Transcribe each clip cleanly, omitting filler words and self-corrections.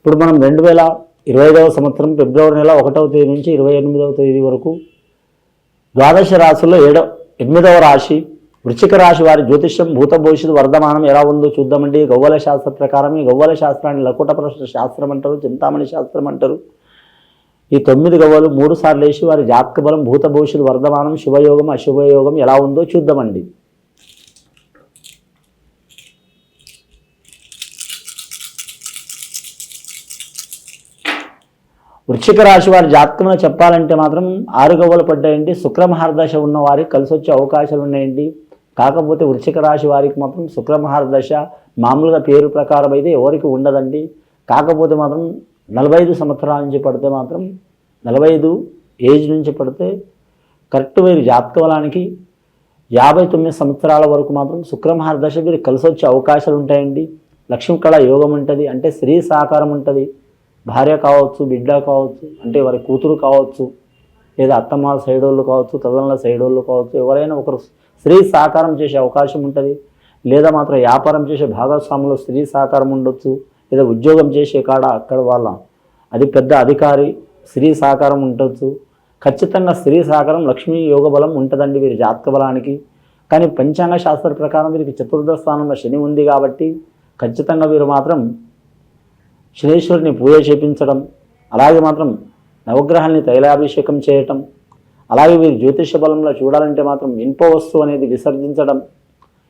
ఇప్పుడు మనం 2025వ సంవత్సరం ఫిబ్రవరి నెల 1వ తేదీ నుంచి 28వ తేదీ వరకు ద్వాదశ రాశుల్లో 8వ రాశి వృశ్చిక రాశి వారి జ్యోతిష్యం భూత భవిష్యత్తు వర్ధమానం ఎలా ఉందో చూద్దామండి. గవ్వల శాస్త్ర ప్రకారం ఈ గవ్వల శాస్త్రాన్ని లకుట ప్రశ్న శాస్త్రం అంటారు, చింతామణి శాస్త్రం అంటారు. ఈ 9 గవ్వలు 3 సార్లు వేసి వారి జాతక బలం భూత భవిష్యత్తు వర్ధమానం శుభయోగం అశుభయోగం ఎలా ఉందో చూద్దామండి. వృశ్చిక రాశి వారి జాతకంలో చెప్పాలంటే మాత్రం 6 గవ్వలు పడ్డాయండి. శుక్రమహారదశ ఉన్న వారికి కలిసి వచ్చే అవకాశాలు ఉన్నాయండి. కాకపోతే వృశ్చిక రాశి వారికి మాత్రం శుక్రమహారదశ మామూలుగా పేరు ప్రకారం అయితే ఎవరికి ఉండదండి. కాకపోతే మాత్రం 45 సంవత్సరాల నుంచి పడితే మాత్రం 45 ఏజ్ నుంచి పడితే కరెక్ట్ వీరి జాతక బలానికి 59 సంవత్సరాల వరకు మాత్రం శుక్రమహారదశ వీరికి కలిసి వచ్చే అవకాశాలు ఉంటాయండి. లక్ష్మీ కళ యోగం ఉంటుంది, అంటే స్త్రీ సహకారం ఉంటుంది. భార్య కావచ్చు, బిడ్డ కావచ్చు, అంటే వారి కూతురు కావచ్చు, లేదా అత్తమ్మ సైడోళ్ళు కావచ్చు, తదనల సైడోళ్ళు కావచ్చు, ఎవరైనా ఒకరు స్త్రీ సహకారం చేసే అవకాశం ఉంటుంది. లేదా మాత్రం వ్యాపారం చేసే భాగస్వాములు స్త్రీ సహకారం ఉండొచ్చు. లేదా ఉద్యోగం చేసే కాడ అక్కడ వాళ్ళ అది పెద్ద అధికారి స్త్రీ సహకారం ఉండొచ్చు. ఖచ్చితంగా స్త్రీ సహకారం లక్ష్మీ యోగ బలం ఉంటుందండి వీరి జాతక బలానికి. కానీ పంచాంగ శాస్త్ర ప్రకారం వీరికి చతుర్థ స్థానంలో శని ఉంది కాబట్టి ఖచ్చితంగా వీరు మాత్రం శనీశ్వరుని పూజ చేపించడం, అలాగే మాత్రం నవగ్రహాన్ని తైలాభిషేకం చేయటం, అలాగే వీరి జ్యోతిష బలంలో చూడాలంటే మాత్రం ఇనుప వస్తువు అనేది విసర్జించడం,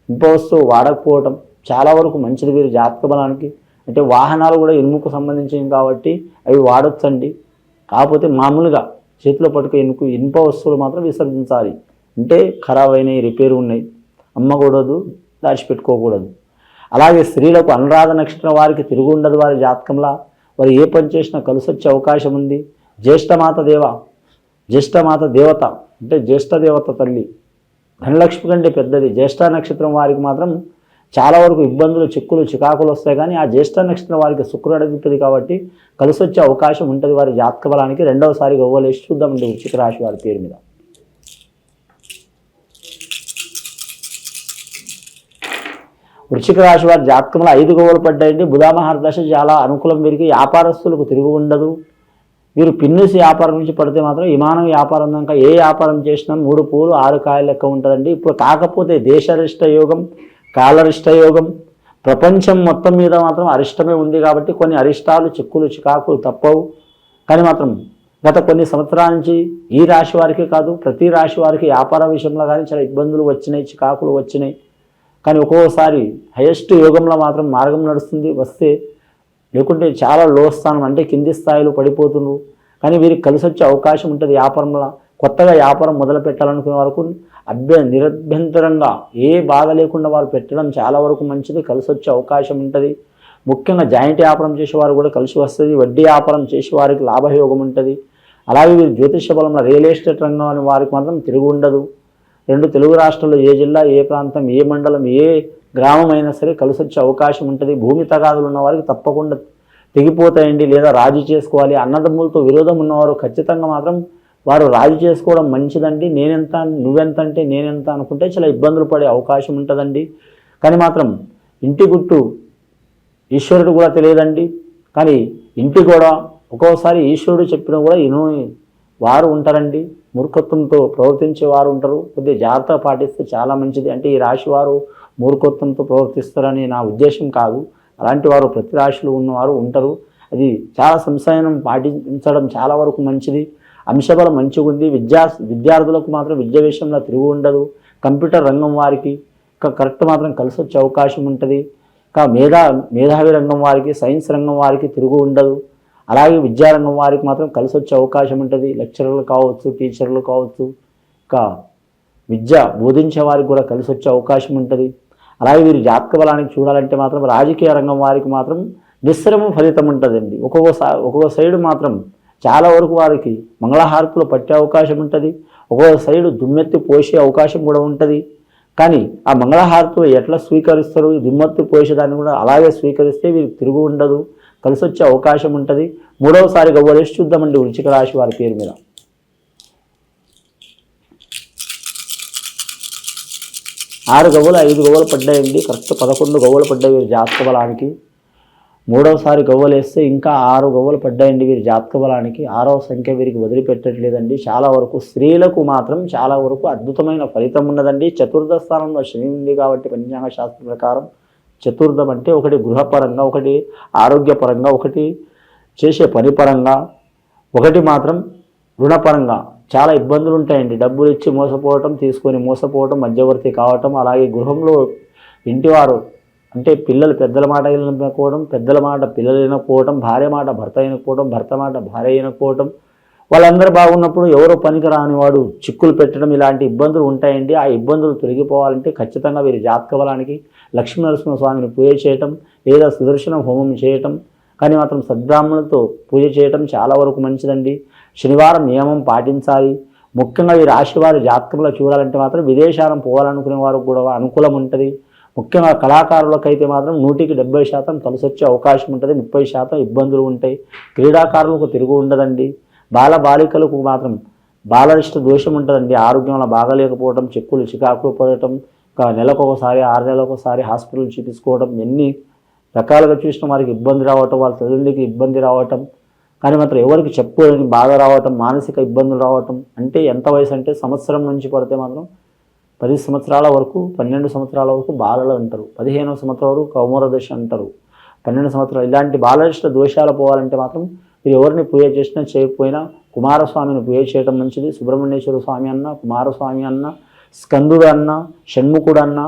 ఇనుప వస్తువు వాడకపోవటం చాలా వరకు మంచిది వీరి జాతక బలానికి. అంటే వాహనాలు కూడా ఇనుముకు సంబంధించినవి కాబట్టి అవి వాడొచ్చండి. కాకపోతే మామూలుగా చేతిలో పట్టుకు ఇనుప వస్తువులు మాత్రం విసర్జించాలి. అంటే ఖరాబ్ అయినాయి, రిపేర్ ఉన్నాయి, అమ్మకూడదు, దాచిపెట్టుకోకూడదు. అలాగే స్త్రీలకు అనురాధ నక్షత్రం వారికి తిరుగు ఉండదు. వారి జాతకంలో వారు ఏ పని చేసినా కలిసి వచ్చే అవకాశం ఉంది. జ్యేష్ఠమాత దేవత అంటే జ్యేష్ఠ దేవత తల్లి ధనలక్ష్మి కంటే పెద్దది. జ్యేష్ఠ నక్షత్రం వారికి మాత్రం చాలా వరకు ఇబ్బందులు, చిక్కులు, చికాకులు వస్తాయి. కానీ ఆ జ్యేష్ఠ నక్షత్రం వారికి శుక్రుడు అధిపతి కాబట్టి కలిసి వచ్చే అవకాశం ఉంటుంది వారి జాతక బలానికి. రెండవసారి గవ్వలేసి చూద్దామండి వృశ్చిక రాశి వారి పేరు మీద. వృశ్చిక రాశి వారి జాతకంలో 5 గవ్వలు పడ్డాయండి. బుధమహారదశ చాలా అనుకూలం వీరికి. వ్యాపారస్తులకు తిరుగు ఉండదు. వీరు పిన్నుసి వ్యాపారం నుంచి పడితే మాత్రం విమానం వ్యాపారం దాకా ఏ వ్యాపారం చేసినా 3 పూలు 6 కాయలు లెక్క ఉంటుందండి. ఇప్పుడు కాకపోతే దేశరిష్ట యోగం, కాలరిష్ట యోగం, ప్రపంచం మొత్తం మీద మాత్రం అరిష్టమే ఉంది కాబట్టి కొన్ని అరిష్టాలు, చిక్కులు, చికాకులు తప్పవు. కానీ మాత్రం గత కొన్ని సంవత్సరాల నుంచి ఈ రాశి వారికే కాదు ప్రతి రాశి వారికి వ్యాపార విషయంలో కానీ చాలా ఇబ్బందులు వచ్చినాయి, చికాకులు వచ్చినాయి. కానీ ఒక్కోసారి హైయెస్ట్ యోగంలో మాత్రం మార్గం నడుస్తుంది వస్తే, లేకుంటే చాలా లో స్థానం అంటే కింది స్థాయిలో పడిపోతున్నారు. కానీ వీరికి కలిసి వచ్చే అవకాశం ఉంటుంది. వ్యాపారంలో కొత్తగా వ్యాపారం మొదలు పెట్టాలనుకునే వరకు నిరభ్యంతరంగా ఏ బాధ లేకుండా వారు పెట్టడం చాలా వరకు మంచిది, కలిసి వచ్చే అవకాశం ఉంటుంది. ముఖ్యంగా జాయింట్ వ్యాపారం చేసేవారు కూడా కలిసి వస్తుంది. వడ్డీ వ్యాపారం చేసే వారికి లాభయోగం ఉంటుంది. అలాగే వీరు జ్యోతిష బలంలో రియల్ ఎస్టేట్ రంగం వారికి మాత్రం తిరుగు ఉండదు. 2 తెలుగు రాష్ట్రాల్లో ఏ జిల్లా, ఏ ప్రాంతం, ఏ మండలం, ఏ గ్రామం అయినా సరే కలిసి వచ్చే అవకాశం ఉంటుంది. భూమి తగాదులు ఉన్న వారికి తప్పకుండా తెగిపోతాయండి. లేదా రాజీ చేసుకోవాలి. అన్నదమ్ములతో విరోధం ఉన్నవారు ఖచ్చితంగా మాత్రం వారు రాజీ చేసుకోవడం మంచిదండి. నేనెంత నువ్వెంత అంటే నేనెంత అనుకుంటే చాలా ఇబ్బందులు పడే అవకాశం ఉంటుందండి. కానీ మాత్రం ఇంటి గుట్టు ఈశ్వరుడు కూడా తెలియదండి. కానీ ఇంటి కూడా ఒక్కోసారి ఈశ్వరుడు చెప్పినా కూడా వారు ఉంటారండి. మూర్ఖత్వంతో ప్రవర్తించే వారు ఉంటారు. కొద్దిగా జాగ్రత్త పాటిస్తే చాలా మంచిది. అంటే ఈ రాశి వారు మూర్ఖత్వంతో ప్రవర్తిస్తారని నా ఉద్దేశం కాదు. అలాంటి వారు ప్రతి రాశిలో ఉన్నవారు ఉంటారు. అది చాలా సంశయం పాటించడం చాలా వరకు మంచిది. అంశబలం మంచిగా ఉంది. విద్యార్థులకు మాత్రం విద్య విషయంలో తిరుగు ఉండదు. కంప్యూటర్ రంగం వారికి కరెక్ట్ మాత్రం కలిసి వచ్చే అవకాశం ఉంటుంది. మేధావి రంగం వారికి, సైన్స్ రంగం వారికి తిరుగు ఉండదు. అలాగే విద్యారంగం వారికి మాత్రం కలిసి వచ్చే అవకాశం ఉంటుంది. లెక్చరర్లు కావచ్చు, టీచర్లు కావచ్చు, ఇంకా విద్య బోధించే వారికి కూడా కలిసి వచ్చే అవకాశం ఉంటుంది. అలాగే వీరి జాతక బలానికి చూడాలంటే మాత్రం రాజకీయ రంగం వారికి మాత్రం మిశ్రమ ఫలితం ఉంటుందండి. ఒక్కొక్క సైడు మాత్రం చాలా వరకు వారికి మంగళహారతులు పట్టే అవకాశం ఉంటుంది. ఒక్కొక్క సైడు దుమ్మెత్తి పోసే అవకాశం కూడా ఉంటుంది. కానీ ఆ మంగళహారతులు ఎట్లా స్వీకరిస్తారు, దుమ్మెత్తి పోసేదాన్ని కూడా అలాగే స్వీకరిస్తే వీరికి తిరుగు ఉండదు, కలిసి వచ్చే అవకాశం ఉంటుంది. 3వసారి గవ్వలేసి చూద్దామండి వృశ్చిక రాశి వారి పేరు మీద. 6 గవ్వలు 5 గవ్వలు పడ్డాయండి. కరెక్ట్ 11 గవ్వలు పడ్డాయి వీరి జాతక బలానికి. మూడవసారి గవ్వలు వేస్తే ఇంకా 6 గవ్వలు పడ్డాయండి వీరి జాతక బలానికి. 6వ సంఖ్య వీరికి వదిలిపెట్టట్లేదండి. చాలా వరకు స్త్రీలకు మాత్రం చాలా వరకు అద్భుతమైన ఫలితం ఉన్నదండి. చతుర్థ స్థానంలో శని ఉంది కాబట్టి పంచాంగ శాస్త్రం ప్రకారం చతుర్థం అంటే ఒకటి గృహపరంగా, ఒకటి ఆరోగ్యపరంగా, ఒకటి చేసే పని పరంగా, ఒకటి మాత్రం రుణపరంగా చాలా ఇబ్బందులు ఉంటాయండి. డబ్బులు ఇచ్చి మోసపోవటం, తీసుకొని మోసపోవటం, మధ్యవర్తి కావటం, అలాగే గృహంలో ఇంటివారు అంటే పిల్లలు పెద్దల మాట వినకపోవడం, పెద్దల మాట పిల్లలు వినకపోవడం, భార్య మాట భర్త వినకపోవడం, భర్త మాట భార్య వినకపోవడం, వాళ్ళందరూ బాగున్నప్పుడు ఎవరో పనికి రానివాడు చిక్కులు పెట్టడం, ఇలాంటి ఇబ్బందులు ఉంటాయండి. ఆ ఇబ్బందులు తొలగిపోవాలంటే ఖచ్చితంగా వీరి జాతక బలానికి లక్ష్మీనరసింహ స్వామిని పూజ చేయటం లేదా సుదర్శన హోమం చేయటం, కానీ మాత్రం సద్బ్రాహ్మణులతో పూజ చేయటం చాలా వరకు మంచిదండి. శనివారం నియమం పాటించాలి. ముఖ్యంగా ఈ రాశి వారి జాతకంలో చూడాలంటే మాత్రం విదేశాలను పోవాలనుకునే వారికి కూడా అనుకూలం ఉంటుంది. ముఖ్యంగా కళాకారులకైతే మాత్రం 100% కలిసి వచ్చే అవకాశం ఉంటుంది. 30% ఇబ్బందులు ఉంటాయి. క్రీడాకారులకు తిరుగు ఉండదండి. బాలికలకు మాత్రం బాలరిష్ట దోషం ఉంటుందండి. ఆరోగ్యంలో బాగలేకపోవడం, చెక్కులు చికాకులు పడటం, నెలకు ఒకసారి 6 నెలలకు ఒకసారి హాస్పిటల్ చూపించుకోవడం, ఎన్ని రకాలుగా చూసిన వారికి ఇబ్బంది రావటం, వాళ్ళ తల్లికి ఇబ్బంది రావటం, కానీ మాత్రం ఎవరికి చెప్పుకోలేని బాధ రావటం, మానసిక ఇబ్బందులు రావటం. అంటే ఎంత వయసు అంటే సంవత్సరం నుంచి పడితే మాత్రం 10 సంవత్సరాల వరకు, 12 సంవత్సరాల వరకు బాలలు అంటారు. 15వ సంవత్సరం వరకు కౌమార దశ అంటారు. 12 సంవత్సరాలు ఇలాంటి బాలరిష్ట దోషాలు పోవాలంటే మాత్రం మీరు ఎవరిని పూజ చేసినా చేయకపోయినా కుమారస్వామిని పూజ చేయడం మంచిది. సుబ్రహ్మణ్యేశ్వర స్వామి అన్న, కుమారస్వామి అన్న, స్కందుడు అన్న, షణ్ముఖుడు అన్న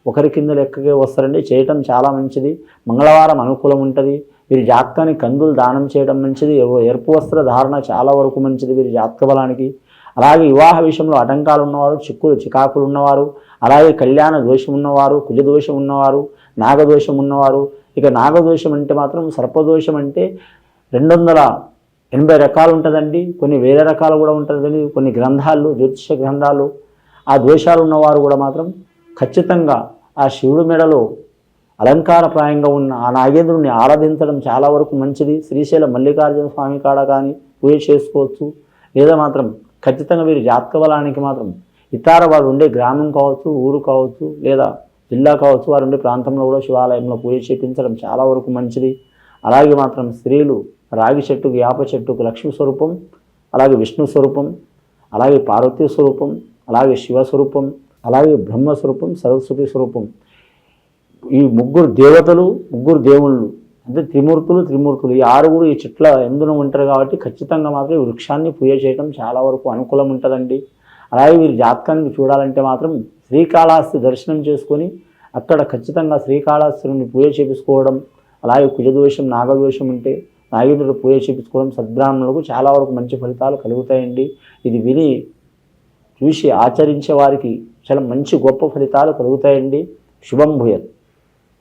ఒకరి కింద లెక్కకే వస్తారండి. చేయటం చాలా మంచిది. మంగళవారం అనుకూలం ఉంటుంది. వీరి జాతకానికి కందులు దానం చేయడం మంచిది. ఎరుపు వస్త్ర ధారణ చాలా వరకు మంచిది వీరి జాతక బలానికి. అలాగే వివాహ విషయంలో ఆటంకాలు ఉన్నవారు, చిక్కులు చికాకులు ఉన్నవారు, అలాగే కళ్యాణ దోషం ఉన్నవారు, కుజదోషం ఉన్నవారు, నాగదోషం ఉన్నవారు. ఇక నాగదోషం అంటే మాత్రం సర్పదోషం అంటే 280 రకాలు ఉంటుందండి. కొన్ని వేరే రకాలు కూడా ఉంటుందండి. కొన్ని గ్రంథాలు, జ్యోతిష గ్రంథాలు ఆ దోషాలు ఉన్నవారు కూడా మాత్రం ఖచ్చితంగా ఆ శివుడి మెడలో అలంకారప్రాయంగా ఉన్న ఆ నాగేంద్రుడిని ఆరాధించడం చాలా వరకు మంచిది. శ్రీశైల మల్లికార్జున స్వామి కాడ కానీ పూజ చేసుకోవచ్చు. లేదా మాత్రం ఖచ్చితంగా వీరి జాతక బలానికి మాత్రం ఇతర వారు ఉండే గ్రామం కావచ్చు, ఊరు కావచ్చు, లేదా జిల్లా కావచ్చు, వారు ఉండే ప్రాంతంలో కూడా శివాలయంలో పూజ చేయించడం చాలా వరకు మంచిది. అలాగే మాత్రం స్త్రీలు రాగి చెట్టుకు, వేప చెట్టుకు లక్ష్మీ స్వరూపం, అలాగే విష్ణు స్వరూపం, అలాగే పార్వతీ స్వరూపం, అలాగే శివ స్వరూపం, అలాగే బ్రహ్మ స్వరూపం, సరస్వతి స్వరూపం, ఈ 3 దేవతలు, 3 దేవుళ్ళు అంటే త్రిమూర్తులు ఈ 6 ఈ చెట్ల ఎందున ఉంటారు కాబట్టి ఖచ్చితంగా మాత్రం ఈ వృక్షాన్ని పూజ చేయడం చాలా వరకు అనుకూలం ఉంటుందండి. అలాగే వీరి జాతకాన్ని చూడాలంటే మాత్రం శ్రీకాళహస్తి దర్శనం చేసుకొని అక్కడ ఖచ్చితంగా శ్రీకాళహస్తిని పూజ చేపించుకోవడం, అలాగే కుజదోషం, నాగదోషం ఉంటే నాగేంద్రుడు పూజ చేపించుకోవడం సద్బ్రాహ్మణులకు చాలా వరకు మంచి ఫలితాలు కలుగుతాయండి. ఇది విని చూసి ఆచరించే వారికి చాలా మంచి గొప్ప ఫలితాలు కలుగుతాయండి. శుభం భూయత్.